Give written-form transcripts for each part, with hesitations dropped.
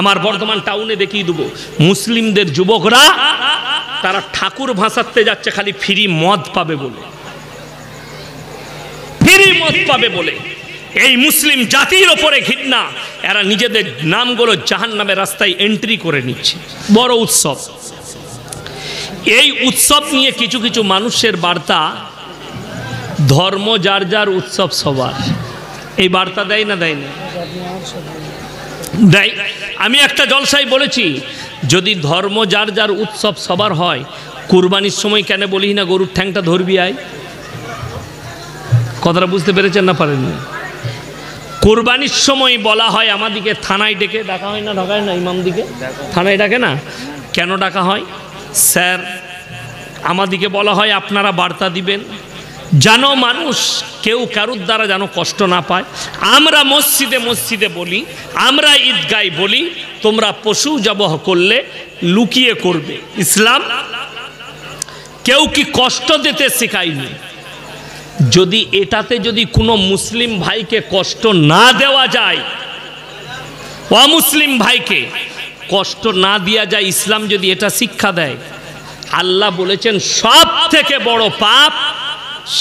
আমার বর্ধমান টাউনে দেখিয়ে দেবো, মুসলিমদের যুবকরা তারা ঠাকুর ভাসাতে যাচ্ছে খালি ফ্রি মদ পাবে বলে, ফ্রি মদ পাবে বলে। এই মুসলিম জাতির ওপরে ঘৃণা, এরা নিজেদের নামগুলো জাহান্নামের রাস্তায় এন্ট্রি করে নিচ্ছে। বড় উৎসব, এই উৎসব নিয়ে কিছু কিছু মানুষের বার্তা, ধর্ম যার যার উৎসব সবার, এই বার্তা দেয় না দেয় না? দেয়। আমি একটা জলসায় বলেছি, যদি ধর্ম যার যার উৎসব সবার হয়, কুরবানির সময় কেন বলি না গরুর ঠ্যাংটা ধরবি আয়? কথাটা বুঝতে পেরেছেন না পারেননি? কোরবানির সময় বলা হয় আমাদিকে থানায় ডেকে ডাকা হয় না, ঢাকায় না, ইমাম দিকে থানায় ডাকে না, কেন ডাকা হয়? স্যার আমাদিকে বলা হয় আপনারা বার্তা দিবেন যেন মানুষ কেউ কারুর দ্বারা যেন কষ্ট না পায়। আমরা মসজিদে মসজিদে বলি, আমরা ঈদগায় বলি, তোমরা পশু জবাহ করলে লুকিয়ে করবে। ইসলাম কেউ কি কষ্ট দিতে শেখায়নি। যদি এটাতে যদি কোনো মুসলিম ভাইকে কষ্ট না দেওয়া যায়, অমুসলিম ভাইকে কষ্ট না দেওয়া যায়, ইসলাম যদি এটা শিক্ষা দেয়, আল্লাহ বলেছেন সব থেকে বড় পাপ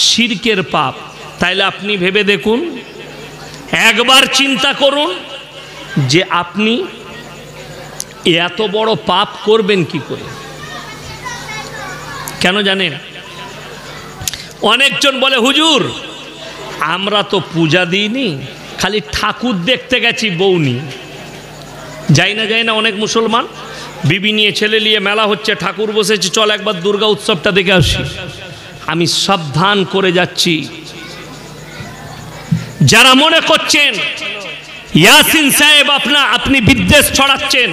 শিরকের পাপ। তাইলে আপনি ভেবে দেখুন, একবার চিন্তা করুন যে আপনি এত বড় পাপ করবেন কি করে। কেন জানেন? অনেকজন বলে হুজুর আমরা তো পূজা দিইনি, খালি ঠাকুর দেখতে গেছি, বউ নিয়ে যাই না। যাই না অনেক মুসলমান বিবি নিয়ে ছেলে নিয়ে মেলা হচ্ছে, ঠাকুর বসেছে, চল একবার দুর্গা উৎসবটা দেখে আসি। আমি সাবধান করে যাচ্ছি, যারা মনে করছেন ইয়াসিন সাহেব আপনি বিদ্বেষ ছড়াচ্ছেন,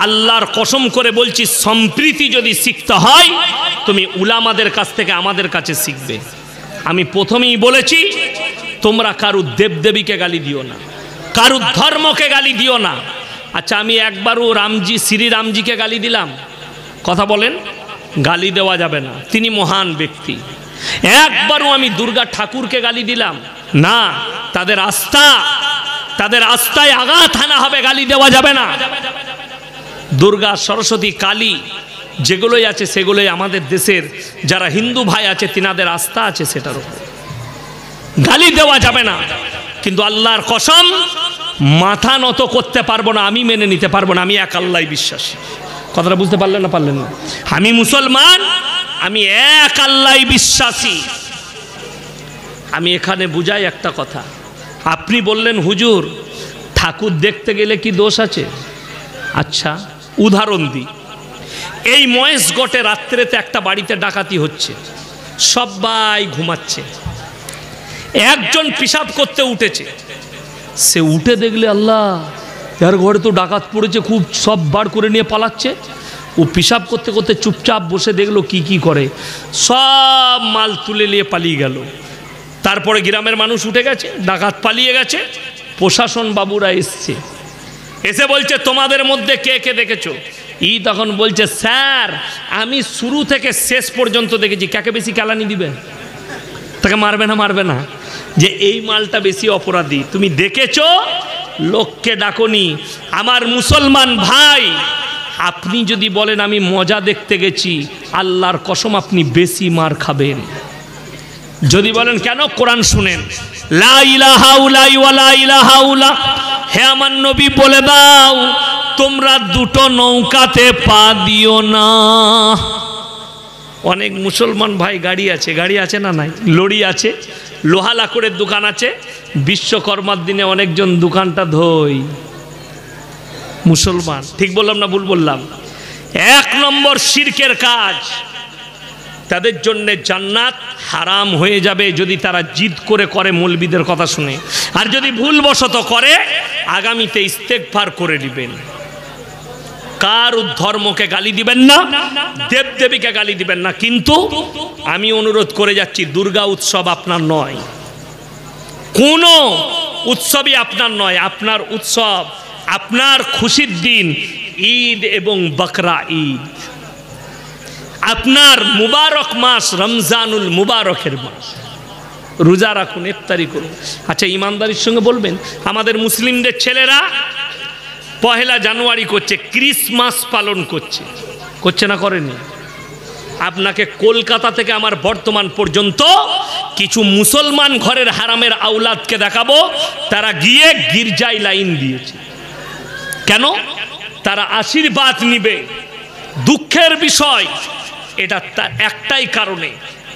আল্লাহর কসম করে বলছি, সম্প্রীতি যদি শিখতে হয় তুমি উলামাদের কাছ থেকে আমাদের কাছে শিখবে। আমি প্রথমেই বলেছি, তোমরা কারু দেবদেবীকে গালি দিও না, কারু ধর্মকে গালি দিও না। আচ্ছা আমি একবারও শ্রীরামজিকে গালি দিলাম? কথা বলেন, গালি দেওয়া যাবে না, তিনি মহান ব্যক্তি। একবারও আমি দুর্গা ঠাকুরকে গালি দিলাম না, তাদের আস্থায় আঘাত হানা হবে, গালি দেওয়া যাবে না। দুর্গা, সরস্বতী, কালী যেগুলোই আছে সেগুলোই আমাদের দেশের যারা হিন্দু ভাই আছে তিনাদের আস্থা আছে, সেটার উপর গালি দেওয়া যাবে না। কিন্তু আল্লাহর কসম মাথা নত করতে পারবো না, আমি মেনে নিতে পারবো না, আমি এক আল্লাহ বিশ্বাসী। কথাটা বুঝতে পারলেন না পারলেন না? আমি মুসলমান, আমি এক আল্লাহ বিশ্বাসী। আমি এখানে বুঝাই একটা কথা। আপনি বললেন হুজুর ঠাকুর দেখতে গেলে কি দোষ আছে? আচ্ছা উদাহরণ দিই, এই মহেশগড়ে রাত্রেতে একটা বাড়িতে ডাকাতি হচ্ছে, সবাই ঘুমাচ্ছে, একজন পেশাব করতে উঠেছে, সে উঠে দেখলে আল্লাহ যার ঘরে তো ডাকাত পড়েছে, খুব সব বার করে নিয়ে পালাচ্ছে। ও পেশাব করতে করতে চুপচাপ বসে দেখলো কি করে, সব মাল তুলে নিয়ে পালিয়ে গেল। তারপরে গ্রামের মানুষ উঠে গেছে, ডাকাত পালিয়ে গেছে, প্রশাসন বাবুরা এসছে, এসে বলছে তোমাদের মধ্যে কে কে দেখেছো? তখন বলছে স্যার আমি শুরু থেকে শেষ পর্যন্ত দেখেছি। কাকে বেশি কেলানি দিবে? তাকে মারবে না? যে এই মালটা বেশি অপরাধী, তুমি দেখেছো, লোককে ডাকনি। আমার মুসলমান ভাই, আপনি যদি বলেন আমি মজা দেখতে গেছি, আল্লাহর কসম আপনি বেশি মার খাবেন। যদি বলেন কেন, কোরআন শুনেন, লা ইলাহা ইল্লাল্লাহ ওয়া লা ইলাহা ইল্লাল্লাহ, হে আমার নবী বলে দাও তোমরা দুটো নৌকাতে পা দিও না। অনেক মুসলমান ভাই গাড়ি আছে না নাই, লরি আছে, লোহা লাকড়ের দোকান আছে, বিশ্বকর্মার দিনে অনেকজন দোকানটা ধোয়। মুসলমান, ঠিক বললাম না ভুল বললাম? এক নম্বর শিরকের কাজ। তাদের জন্য জান্নাত হারাম হয়ে যাবে যদি তারা জিদ করে মৌলবীদের কথা শুনে। আর যদি ভুলবশত করে, আগামীতে ইস্তেগফার করে দিবেন। কার ধর্মকে গালি দিবেন না, দেবদেবীকে গালি দিবেন না। কিন্তু আমি অনুরোধ করে যাচ্ছি, দুর্গা উৎসব আপনার নয়, কোনো উৎসবই আপনার নয়। আপনার উৎসব, আপনার খুশির দিন ঈদ এবং বকরা ঈদ, আপনার মুবারক মাস রমজানুল মুবারকের মাস, রোজা রাখুন, ইফতারি করুন। আচ্ছা ইমানদারির সঙ্গে বলবেন, আমাদের মুসলিমদের ছেলেরা পহেলা জানুয়ারি করছে, ক্রিসমাস পালন করছে, করছে না করেনি? আপনাকে কলকাতা থেকে আমার বর্তমান পর্যন্ত কিছু মুসলমান ঘরের হারামের আওলাদকে দেখাবো, তারা গিয়ে গির্জায় লাইন দিয়েছে। কেন? তারা আশীর্বাদ নিবে। দুঃখের বিষয় এটা একটাই কারণে,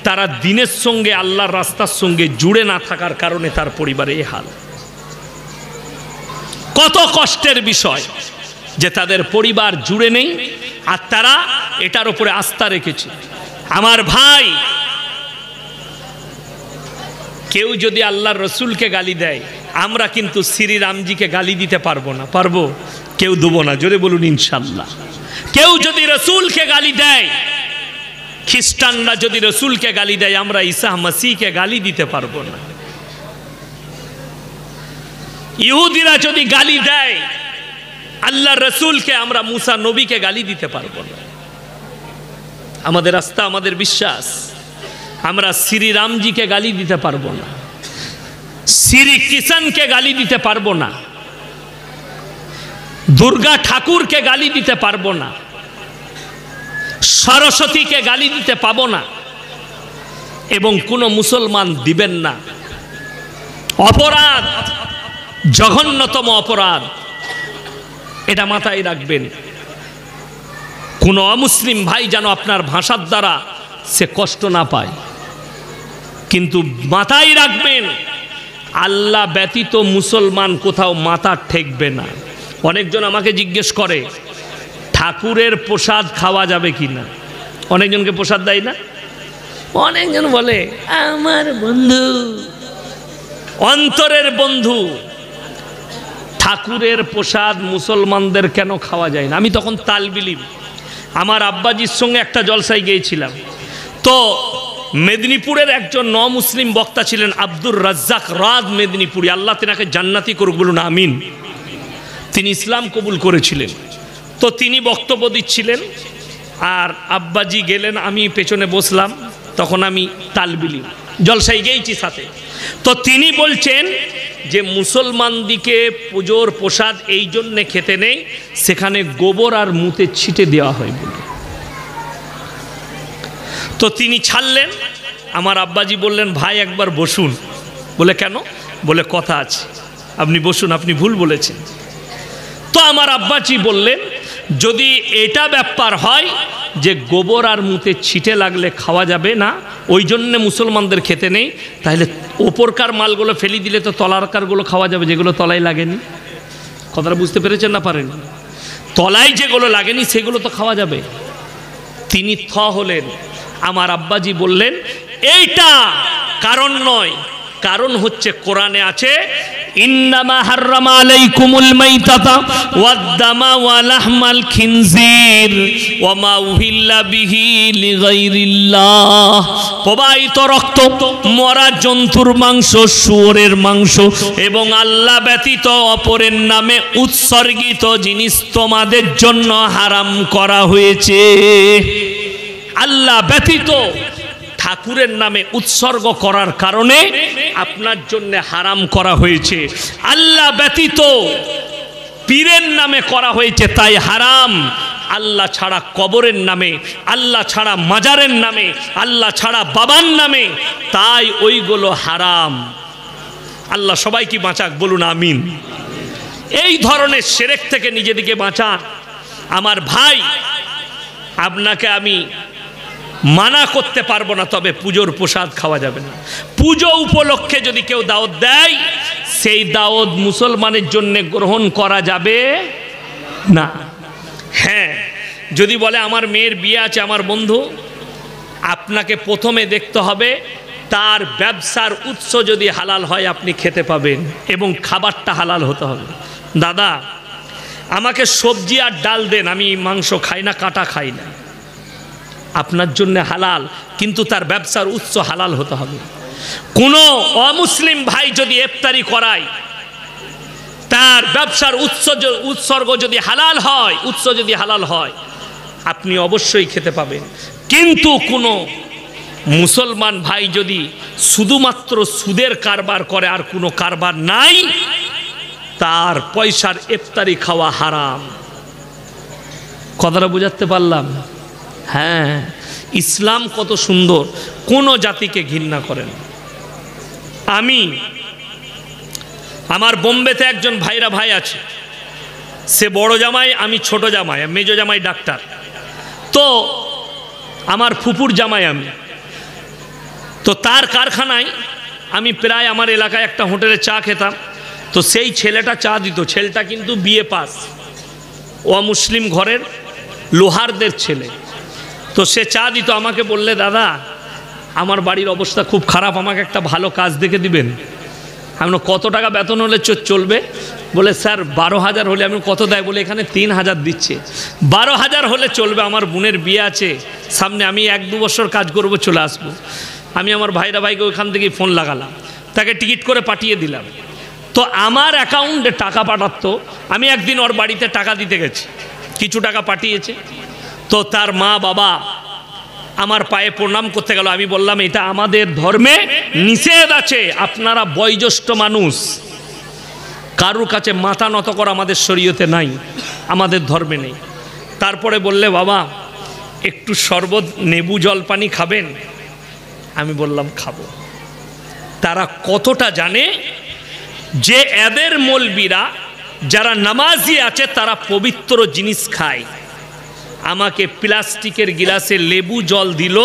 তারা দিনের সঙ্গে আল্লাহর রাস্তার সঙ্গে জুড়ে না থাকার কারণে তার পরিবারে এই হাল। কত কষ্টের বিষয় যে তাদের পরিবার জুড়ে নেই আর তারা এটার উপরে আস্থা রেখেছে। আমার ভাই, কেউ যদি আল্লাহর রসুলকে গালি দেয়, আমরা কিন্তু শ্রীরামজিকে গালি দিতে পারবো না। পারবো? কেউ দেবো না। জোরে বলুন ইনশাল্লাহ। কেউ যদি রসুলকে গালি দেয়, খ্রিস্টানরা যদি রসুলকে গালি দেয়, আমরা ঈসা মাসিহকে গালি দিতে পারবো না। ইহুদিরা যদি গালি দেয় আল্লাহর রসুলকে, আমরা মুসা নবীকে গালি দিতে পারবো না। আমাদের আস্থা, আমাদের বিশ্বাস, আমরা শ্রীরামজিকে গালি দিতে পারবো না, শ্রী কৃষ্ণকে গালি দিতে পারবো না, দুর্গা ঠাকুরকে গালি দিতে পারবো না, সরস্বতীকে গালি দিতে পাবো না, এবং কোনো মুসলমান দিবেন না। অপরাধ, জঘন্যতম অপরাধ, এটা মাথায় রাখবেন। কোন অমুসলিম ভাই যেন আপনার ভাষার দ্বারা সে কষ্ট না পায়। কিন্তু মাথায় রাখবেন, আল্লাহ ব্যতীত মুসলমান কোথাও মাথা ঠেকবে না। অনেকজন আমাকে জিজ্ঞেস করে ঠাকুরের প্রসাদ খাওয়া যাবে কি না। অনেকজনকে প্রসাদ দেয় না। অনেকজন বলে আমার বন্ধু, অন্তরের বন্ধু, ঠাকুরের প্রসাদ মুসলমানদের কেন খাওয়া যায় না? আমি তখন তালবিলিম, আমার আব্বাজির সঙ্গে একটা জলসায় গিয়েছিলাম। তো মেদিনীপুরের একজন মুসলিম বক্তা ছিলেন আব্দুর রাজ্জাক রাজ মেদিনীপুরি, আল্লাহ তিনাকে জান্নাতি করুক, বলুন আমিন। তিনি ইসলাম কবুল করেছিলেন। তো তিনি বক্তব্য দিচ্ছিলেন আর আব্বাজি গেলেন, আমি পেছনে বসলাম। তখন আমি তালবিলিম, জলসায় গিয়েছি সাথে। তো তিনি বলছেন যে মুসলমানদিকে পুজোর প্রসাদ এই জন্যে খেতে নেই, সেখানে গোবর আর মুতে ছিটে দেওয়া হয় বলে। তো তিনি ছাড়লেন। আমার আব্বাজি বললেন ভাই একবার বসুন। বলে কেন? বলে কথা আছে। আপনি বসুন, আপনি ভুল বলেছেন। তো আমার আব্বাজি বললেন যদি এটা ব্যাপার হয় যে গোবর আর মুতে ছিটে লাগলে খাওয়া যাবে না, ওই জন্যে মুসলমানদের খেতে নেই, তাহলে ওপরকার মালগুলো ফেলি দিলে তো তলারকারগুলো খাওয়া যাবে, যেগুলো তলায় লাগেনি। কথাটা বুঝতে পেরেছেন না পারেন? তলায় যেগুলো লাগেনি সেগুলো তো খাওয়া যাবে। তিনি থ হলেন। আমার আব্বাজি বললেন এইটা কারণ নয়, কারণ হচ্ছে কোরআনে আছে ইন্নামা হাররামা আলাইকুমুল মাইতাতা ওয়াদ-দামা ওয়া লাহমাল খিনজির ওয়া মা উহিল্লা বিহি লিগাইরিল্লাহ। প্রবাহিত রক্ত, মরা জন্তুর মাংস, শুয়োরের মাংস এবং আল্লাহ ব্যতীত অপরের নামে উৎসর্গিত জিনিস তোমাদের জন্য হারাম করা হয়েছে। আল্লাহ ব্যতীত ঠাকুরের নামে উৎসর্গ করার কারণে আপনার জন্য হারাম করা হয়েছে। আল্লাহ ব্যতীত পীরের নামে করা হয়েছে তাই হারাম। আল্লাহ ছাড়া কবরের নামে, আল্লাহ ছাড়া মাজারের নামে, আল্লাহ ছাড়া বাবার নামে, তাই ওইগুলো হারাম। আল্লাহ সবাইকে বাঁচাক, বলুন আমিন। এই ধরনের শিরক থেকে নিজেদিকে বাঁচান। আমার ভাই, আপনাকে আমি মানা করতে পারবো না, তবে পুজোর প্রসাদ খাওয়া যাবে না। পুজো উপলক্ষে যদি কেউ দাওয়াত দেয়, সেই দাওয়াত মুসলমানের জন্য গ্রহণ করা যাবে না। হ্যাঁ, যদি বলে আমার মেয়ের বিয়ে আছে আমার বন্ধু, আপনাকে প্রথমে দেখতে হবে তার ব্যবসার উৎস যদি হালাল হয় আপনি খেতে পাবেন, এবং খাবারটা হালাল হতে হবে। দাদা আমাকে সবজি আর ডাল দেন, আমি মাংস খাই না, কাটা খাই না, আপনার জন্য হালাল, কিন্তু তার ব্যবসার উৎস হালাল হতে হবে। কোনো অমুসলিম ভাই যদি ইফতারি করায়, তার ব্যবসার উৎসর্গ যদি হালাল হয়, উৎস যদি হালাল হয়, আপনি অবশ্যই খেতে পাবেন। কিন্তু কোনো মুসলমান ভাই যদি শুধুমাত্র সুদের কারবার করে আর কোনো কারবার নাই, তার পয়সার ইফতারি খাওয়া হারাম। কথাটা বুঝাতে পারলাম? হ্যাঁ, ইসলাম কত সুন্দর, কোনো জাতিকে ঘৃণা করেন। আমার বোম্বেতে একজন ভাই আছে, সে বড় জামাই, আমি ছোট জামাই, মেজো জামাই ডাক্তার, তো আমার ফুপুর জামাই আমি। তো তার কারখানায় আমি প্রায় আমার এলাকায় একটা হোটেলে চা খেতাম, তো সেই ছেলেটা চা দিত। ছেলেটা কিন্তু বিএ পাস, মুসলিম ঘরের লোহারদের ছেলে। তো সে চা দিত, আমাকে বললে, দাদা আমার বাড়ির অবস্থা খুব খারাপ, আমাকে একটা ভালো কাজ দেখে দিবেন। আমি কত টাকা বেতন হলে চলবে? বলে স্যার 12,000 হলে। আমি কত দেয়? বলে এখানে 3,000 দিচ্ছে। 12,000 হলে চলবে, আমার বোনের বিয়ে আছে সামনে, আমি 1-2 বছর কাজ করব, চলে আসবো। আমি আমার ভাইকে ওইখান থেকেই ফোন লাগালাম, তাকে টিকিট করে পাঠিয়ে দিলাম। তো আমার অ্যাকাউন্টে টাকা পাঠাতো, আমি একদিন ওর বাড়িতে টাকা দিতে গেছি, কিছু টাকা পাঠিয়েছে। তো তার মা বাবা আমার পায়ে প্রণাম করতে গেল। আমি বললাম, এটা আমাদের ধর্মে নিষেধ আছে, আপনারা বয়োজ্যেষ্ঠ মানুষ, কারুর কাছে মাথা নত করা আমাদের শরীয়তে নাই, আমাদের ধর্মে নেই। তারপরে বললে, বাবা একটু শরবত, নেবু জল পানি খাবেন? আমি বললাম খাবো। তারা কতটা জানে যে এদের মৌলবীরা যারা নামাজি আছে তারা পবিত্র জিনিস খায়। আমাকে প্লাস্টিকের গিলাসে লেবু জল দিল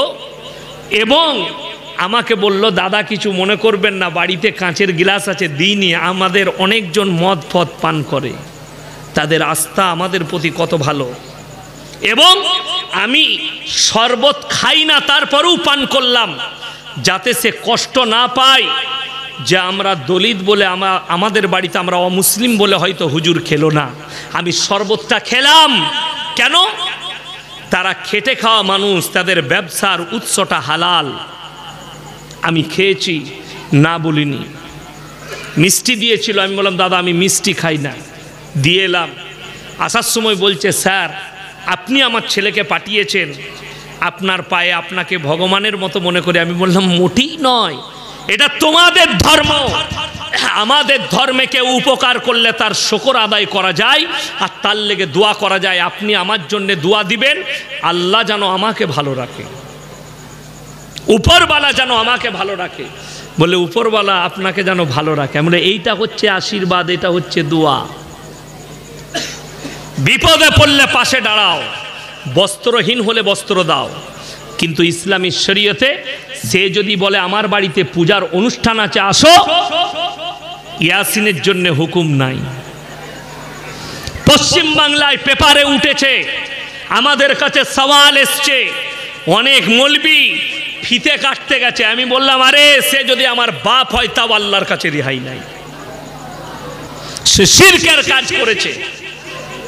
এবং আমাকে বলল, দাদা কিছু মনে করবেন না, বাড়িতে কাঁচের গিলাস আছে, দিইনি। আমাদের অনেকজন মদ ফদ পান করে, তাদের আস্থা আমাদের প্রতি কত ভালো। এবং আমি শরবত খাই না, তারপরেও পান করলাম, যাতে সে কষ্ট না পায় যে আমরা দলিত বলে, আমাদের বাড়িতে আমরা অমুসলিম বলে হয়তো হুজুর খেলো না, আমি শরবতটা খেলাম। কেন? তারা খেটে খাওয়া মানুষ, তাদের ব্যবসার উৎসটা হালাল। আমি খেয়েছি, না বলিনি। মিষ্টি দিয়েছিল, আমি বললাম দাদা আমি মিষ্টি খাই না, দিয়ে এলাম। আসার সময় বলছে, স্যার আপনি আমার ছেলেকে পাঠিয়েছেন, আপনার পায়ে আপনাকে ভগবানের মতো মনে করে। আমি বললাম, মোটেই নয়, এটা তোমাদের ধর্ম। আমাদের ধর্মে কেউ উপকার করলে তার শুকর আদায় করা যায় আর তার লেগে দোয়া করা যায়। আপনি আমার জন্য দোয়া দিবেন, আল্লাহ যেন আমাকে ভালো রাখে, উপরওয়ালা যেন আমাকে ভালো রাখে। বলে উপরওয়ালা আপনাকে যেন ভালো রাখে। আমরা এইটা হচ্ছে আশীর্বাদ, এটা হচ্ছে দোয়া। বিপদে পড়লে পাশে দাঁড়াও, বস্ত্রহীন হলে বস্ত্র দাও। কিন্তু ইসলামী শরীয়তে সে যদি বলে আমার বাড়িতে পূজার অনুষ্ঠান আছে আসো, ইয়াসিনের জন্য হুকুম নাই। পশ্চিম বাংলায় পেপারে উঠেছে, আমাদের কাছে সওয়াল এসছে, অনেক মৌলবি ফিতে কাটতে গেছে। আমি বললাম, আরে সে যদি আমার বাপ হয় তাও আল্লাহর কাছে রেহাই নাই, সে শিরকের কাজ করেছে।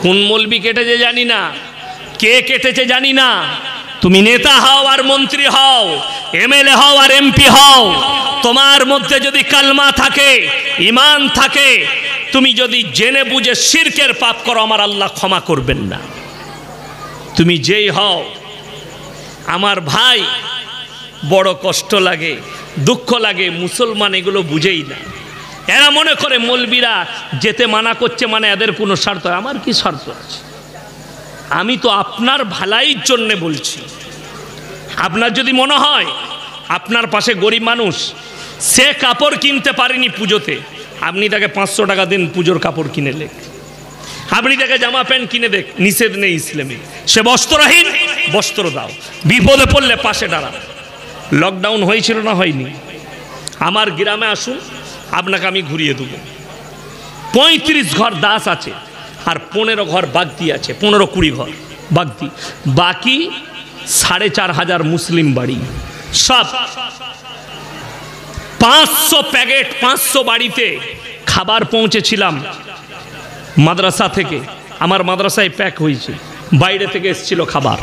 কোন মৌলবি কেটেছে জানি না, কে কেটেছে জানি না। তুমি নেতা হও আর মন্ত্রী হও, এমএলএ হও আর এমপি হও, তোমার মধ্যে যদি কালমা থাকে, ঈমান থাকে, তুমি যদি জেনে বুঝে শিরকের পাপ করো, আমার আল্লাহ ক্ষমা করবেন না। তুমি যেই হও। আমার ভাই, বড় কষ্ট লাগে, দুঃখ লাগে, মুসলমান এগুলো বুঝেই না। এরা মনে করে মৌলবীরা যেতে মানা করছে মানে এদের কোনো স্বার্থ। আমার কি স্বার্থ আছে? আমি তো আপনার ভালাইর জন্যে বলছি। আপনার যদি মনে হয় আপনার পাশে গরিব মানুষ, সে কাপড় কিনতে পারেনি পুজোতে, আপনি তাকে 500 টাকা দিন, পুজোর কাপড় কিনে লেখ। আপনি তাকে জামা প্যান্ট কিনে দেখ, নিষেধ নেই ইসলামে। সে বস্ত্রহীন, বস্ত্র দাও। বিপদে পড়লে পাশে দাঁড়াও। লকডাউন হয়েছিল না হয়নি? আমার গ্রামে আসুন, আপনাকে আমি ঘুরিয়ে দেবো। 35 ঘর দাস আছে আর 15 ঘর বাগদি আছে, 15-20 ঘর বাগদি। বাকি 4,500 মুসলিম বাড়ি। সব 500 প্যাকেট, 500 বাড়িতে খাবার পৌঁছেছিলাম মাদ্রাসা থেকে। আমার মাদ্রাসায় প্যাক হয়েছে, বাইরে থেকে এসেছিল খাবার।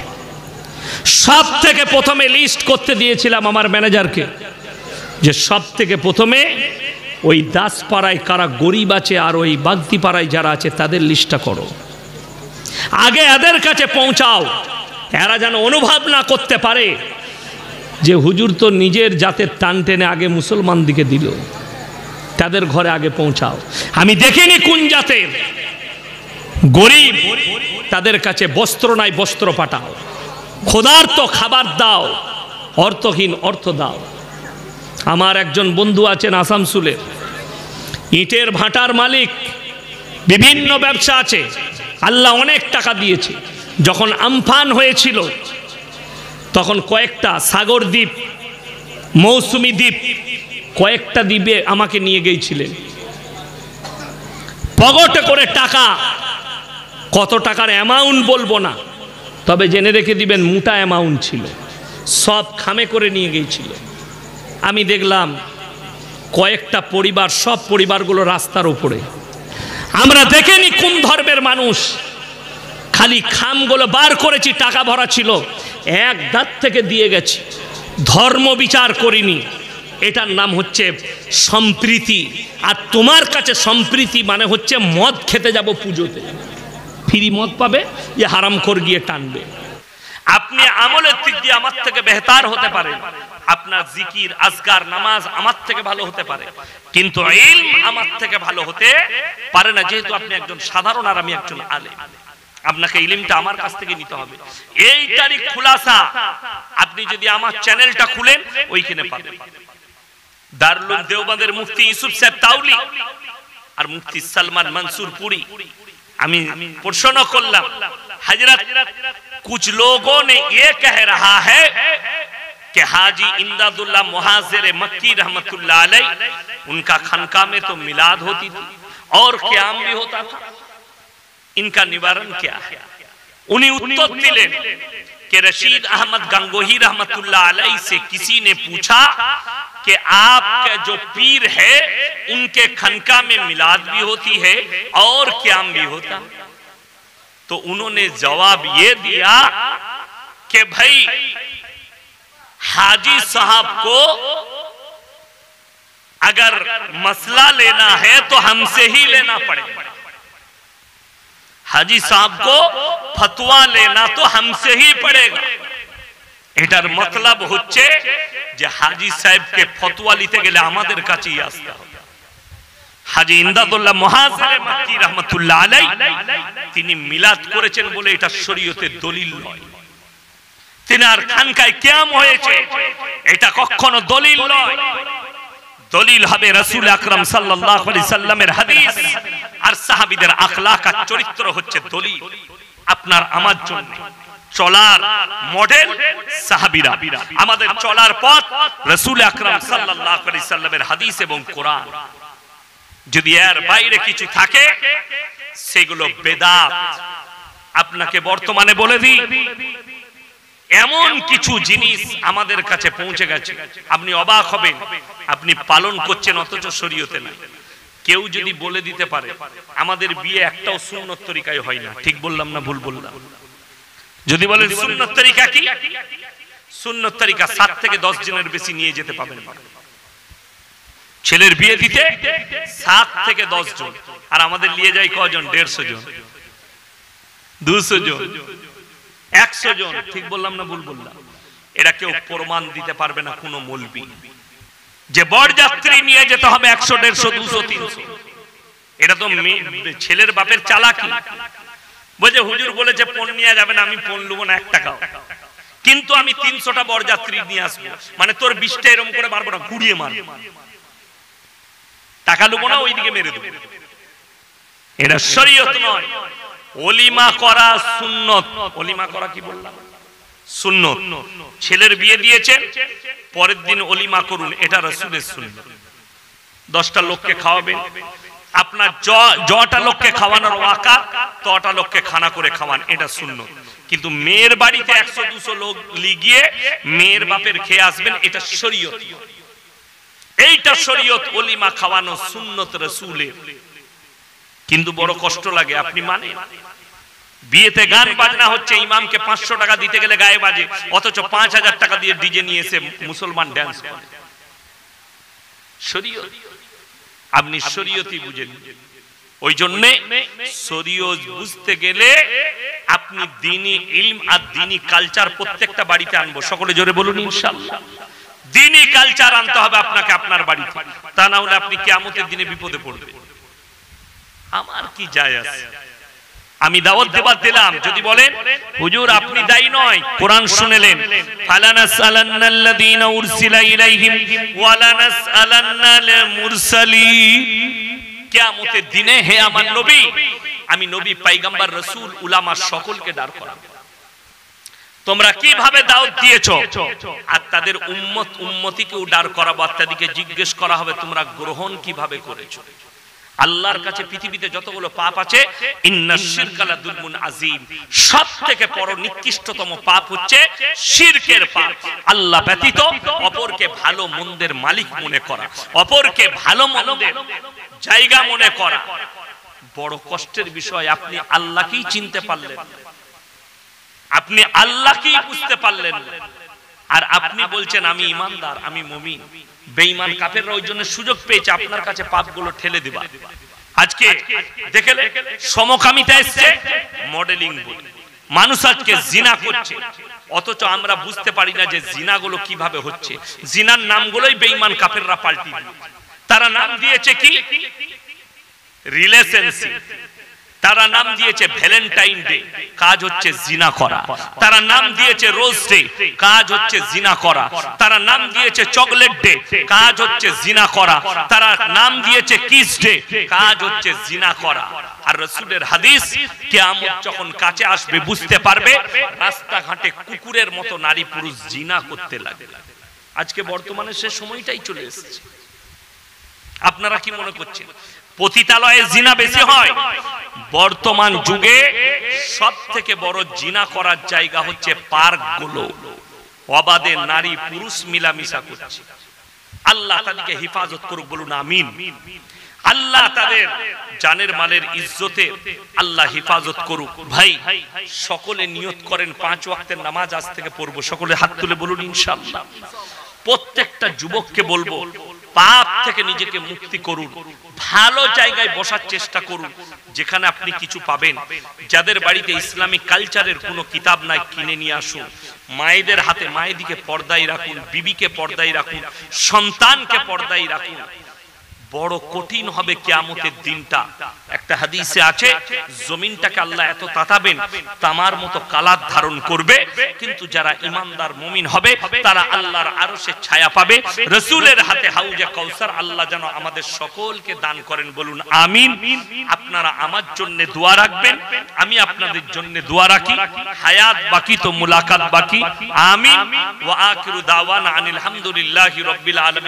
সব থেকে প্রথমে লিস্ট করতে দিয়েছিলাম আমার ম্যানেজারকে, যে সব থেকে প্রথমে ওই দাসপাড়ায় কারা গরিব আছে আর ওই বাগদি পাড়ায় যারা আছে তাদের লিস্টটা করো, আগে এদের কাছে পৌঁছাও। এরা যেন অনুভব না করতে পারে যে হুজুর তো নিজের জাতের টান টেনে আগে মুসলমান দিকে দিল। তাদের ঘরে আগে পৌঁছাও। আমি দেখিনি কোন জাতের গরিব, তাদের কাছে বস্ত্র নাই, বস্ত্র পাঠাও। ক্ষুধার্ত খাবার দাও, অর্থহীন অর্থ দাও। আমার একজন বন্ধু আছেন আসানসোলের, ইটের ভাটার মালিক, বিভিন্ন ব্যবসা আছে, আল্লাহ অনেক টাকা দিয়েছে। যখন আমফান হয়েছিল তখন কয়েকটা সাগর দ্বীপ, মৌসুমী দ্বীপ, কয়েকটা দ্বীপে আমাকে নিয়ে গিয়েছিলেন। পকেটে করে টাকা, কত টাকার অ্যামাউন্ট বলবো না, তবে জেনে রেখে দিবেন মোটা অ্যামাউন্ট ছিল, সব খামে করে নিয়ে গিয়েছিল। আমি দেখলাম কয়েকটা পরিবার, সব পরিবারগুলো রাস্তার উপরে। আমরা দেখিনি কোন ধর্মের মানুষ, খালি খামগুলো বার করেছি, টাকা ভরা ছিল, এক দাঁত থেকে দিয়ে গেছি, ধর্ম বিচার করিনি। এটার নাম হচ্ছে সম্প্রীতি। আর তোমার কাছে সম্প্রীতি মানে হচ্ছে মদ খেতে যাব পুজোতে, ফ্রি মদ পাবে, যে হারামখোর গিয়ে টানবে। আপনি আমলের দিক দিয়ে আমার থেকে বেহতার হতে পারেন, আপনার জিকির আজকার নামাজ আমার থেকে ভালো হতে পারে, কিন্তু ইলম আমার থেকে ভালো হতে পারে না, যেহেতু আপনি একজন সাধারণ আর আমি একজন আলেম। আপনাকে ইলমটা আমার কাছ থেকে নিতে হবে। এইটারই খুলাসা আপনি যদি আমার চ্যানেলটা খুলেন ওইখানে পাবেন। দারুল দেওবন্দের মুফতি ইউসুফ সাহেব তাওলি আর মুফতি সালমান মনসুর পুরি, আমি প্রশ্ন করলাম, হযরত कुछ लोगों ने ये कह रहा है कि हाजी इमदादुल्लाह मुहाजिर मक्की रहमतुल्लाह अलैह उनका खनका में तो मिलाद होती थी और क़याम भी होता था, इनका निवारण क्या है? उन्हीं उत्तर दिले कि रशीद अहमद गंगोही रहमतुल्लाह अलैह से किसी ने पूछा कि आपका जो पीर है उनके खनका में मिलाद भी होती है और क़याम भी होता, तो उन्होंने जवाब ये दिया कि भाई हाजी साहब को अगर मसला लेना है तो हमसे ही लेना पड़ेगा, हाजी साहब को फतवा लेना तो हमसे ही पड़ेगा। এটার মতলব হচ্ছে যে হাজি সাহেবকে ফতোয়া নিতে গেলে আমাদের কাছেই আসতে হবে। হাজী ইমদাদুল্লাহ মুহাজির মক্কি রাহমাতুল্লাহ আলাইহি তিনি মিলাদ করেছেন বলে এটা শরীয়তের দলিল নয়। তিনার খানকায় কিয়াম হয়েছে এটা কখনো দলিল নয়। দলিল হবে রাসূল আকরাম সাল্লাল্লাহু আলাইহি সাল্লামের হাদিস আর সাহাবীদের আখলাক আর চরিত্র হচ্ছে দলিল আপনার আমার জন্য। চলার মডেল সাহাবীরা, আমাদের চলার পথ রাসূল আকরাম সাল্লাল্লাহু আলাইহি সাল্লামের হাদিস এবং কোরআন। যদি এর বাইরে কিছু থাকে সেগুলো বেদাত। আপনাকে বর্তমানে বলে দিই, এমন কিছু জিনিস আমাদের কাছে পৌঁছে গেছে আপনি অবাক হবেন, আপনি পালন করছেন অথচ শরীয়তে নাই। কেউ যদি বলে দিতে পারে আমাদের বিয়ে একটাও সুন্নত তরিকায় হয় না, ঠিক বললাম না ভুল বললাম? যদি বলেন সুন্নত তরিকা কি, সুন্নত তরিকা 7 থেকে 10 জনের বেশি নিয়ে যেতে পাবেন না। ছেলের বিয়ে দিতে 7 থেকে 10 জন, আর আমাদের নিয়ে যায় কজন? 150 জন, 200 জন, 100 জন, ঠিক বললাম না ভুল বললাম? এটা কেউ প্রমাণ দিতে পারবে না কোনো মৌলবি যে বরযাত্রী নিয়ে যেতে হবে 100, 150, 200, 300। এটা তো ছেলের বাপের চালাকি। বলে হুজুর বলেছে পণ নিয়ে যাবে না, আমি পণ লুবো না 1 টাকাও, কিন্তু আমি 300টা বরযাত্রী নিয়ে আসবো, মানে তোর 20টা এরকম করে মারবো না, গুড়িয়ে মারবো, টাকা লুবো না, ওইদিকে মেরে দেবো। এটা শরীয়ত নয়। ওলিমা করা সুন্নত। ওলিমা করা কি বললাম? সুন্নত। ছেলের বিয়ে দিয়েছেন, পরের দিন ওলিমা করুন, এটা রাসূলের সুন্নত। 10টা লোককে খাওয়াবেন, আপনার যটা লোককে খাওয়ানোর ওয়াকা তটা লোককে খানা করে খাওয়ান, এটা সুন্নত। কিন্তু মেয়ের বাড়িতে 100-200 লোক লিগিয়ে মেয়ের বাপের খেয়ে আসবেন, এটা শরীয়ত। এইটা শরীয়ত। ওলিমা খাওয়ানো সুন্নত রাসূলের। কিন্তু বড় কষ্ট লাগে, আপনি মানে বিয়েতে গান বাজনা হচ্ছে, ইমামকে 500 টাকা দিতে গেলে গায়ে বাজে, অথচ 5000 টাকা দিয়ে ডিজে নিয়ে এসে মুসলমান ড্যান্স করে। শরীয়ত আপনি শরীয়তই বুঝেন। ওই জন্য শরীয়ত বুঝতে গেলে আপনি দ্বীনি ইলম আর দ্বীনি কালচার প্রত্যেকটা বাড়িতে আনবো। সকলে জোরে বলুন ইনশাআল্লাহ। দ্বীনি কালচার আনতে হবে আপনাকে আপনার বাড়িতে, তা না হলে আপনি কিয়ামতের দিনে বিপদে পড়বেন। আমার কি যায় আসে, আমি দাওয়াত দেবার দিলাম, যদি বলেন হুজুর আপনি দায়ী নয়, কোরআন শুনেলেন ফালানাসআলান্নাল্লাযীনা উরসিলা ইলাইহিম ওয়ালানাসআলান্নাল মুরসালিন। কিয়ামতের দিনে হে আমার নবী, আমি নবী পয়গম্বর রাসূল উলামা সকলকে দাঁড় করাবো, তোমরা কিভাবে দাওয়াত দিয়েছো, আর তাদের উম্মত উম্মতিকেও দাঁড় করাবো, আর তাদেরকে জিজ্ঞেস করা হবে তোমরা গ্রহণ কিভাবে করেছো। আল্লাহর কাছে পৃথিবীতে যতগুলো পাপ আছে, ইন্নাশ শিরকা লাযুলমুন আযীম, সবথেকে বড় নিকৃষ্টতম পাপ হচ্ছে শিরকের পাপ। আল্লাহ ব্যতীত অপরকে ভালো মন্দের মালিক মনে করা, অপরকে ভালো মন্দের জায়গা মনে করা বড় কষ্টের বিষয়। আপনি আল্লাহকেই চিনতে পারলেন, আপনি আল্লাহকেই বুঝতে পারলেন, আর আপনি বলছেন আমি ঈমানদার, আমি মুমিন। বেঈমান কাফেররা ওই জন্য সুযোগ পেয়েছে আপনার কাছে পাপগুলো ঠেলে দেবা। আজকে দেখলে সমকামিতা এসছে, মডেলিং বলে মানুষ আজকে জিনা করছে, অথচ আমরা বুঝতে পারি না যে জিনাগুলো কিভাবে হচ্ছে। জিনার নামগুলোই বেঈমান কাফেররা পাল্টি দিয়েছে। তারা নাম দিয়েছে কি রিলেশনশিপ, তারা নাম দিয়েছে ভ্যালেন্টাইন ডে, কাজ হচ্ছে জিনা করা। তারা নাম দিয়েছে রোজ ডে, কাজ হচ্ছে জিনা করা। তারা নাম দিয়েছে চকলেট ডে, কাজ হচ্ছে জিনা করা। তারা নাম দিয়েছে কিস ডে, কাজ হচ্ছে জিনা করা। আর রাসূলের হাদিস, কিয়ামত যখন কাছে আসবে বুঝতে পারবে রাস্তাঘাটে কুকুরের মতো নারী পুরুষ জিনা করতে লাগে। আজকে বর্তমানে সে সময়টাই চলে এসেছে। আপনারা কি মনে করছেন পতিতালয়ে জিনা বেশি হয়? বর্তমান যুগে সব থেকে বড় জিনা করার জায়গা হচ্ছে পার্কগুলো। অবাধে নারী পুরুষ মিলামিশা করছে। আল্লাহ তাদেরকে হেফাজত করুক, বলুন আমিন। আল্লাহ তাদের জানের মালের ইজ্জতে আল্লাহ হেফাজত করুক। ভাই সকলে নিয়ত করেন 5 ওয়াক্তের নামাজ আজ থেকে পড়বো। সকলে হাত তুলে বলুন ইনশাআল্লাহ। প্রত্যেকটা যুবককে বলবো পাপ থেকে নিজেকে মুক্তি করুন, ভালো জায়গায় বসার চেষ্টা করুন যেখানে আপনি কিছু পাবেন। যাদের বাড়িতে ইসলামিক কালচারের কোনো কিতাব নাই কিনে নিয়ে আসুন। মায়েদের হাতে মায়েদিকে পর্দায় রাখুন, বিবিকে পর্দায় রাখুন, সন্তানকে পর্দায় রাখুন। বড় কঠিন হবে কিয়ামতের দিনটা। একটা হাদিসে আছে জমিনটাকে আল্লাহ এত তাতাবেন তামার মতো কালার ধারণ করবে, কিন্তু যারা ঈমানদার মুমিন হবে তারা আল্লাহর আরশের ছায়া পাবে। রাসূলের হাতে হাউজে কাউসার আল্লাহ যেন আমাদের সকলকে দান করেন, বলুন আমিন। আপনারা আমার জন্য দোয়া রাখবেন, আমি আপনাদের জন্য দোয়া রাখি। হায়াত বাকি তো মুলাকাত বাকি। আমিন। ওয়া আখিরু দাওয়ানা আনিল হামদুলিল্লাহি রাব্বিল আলামিন।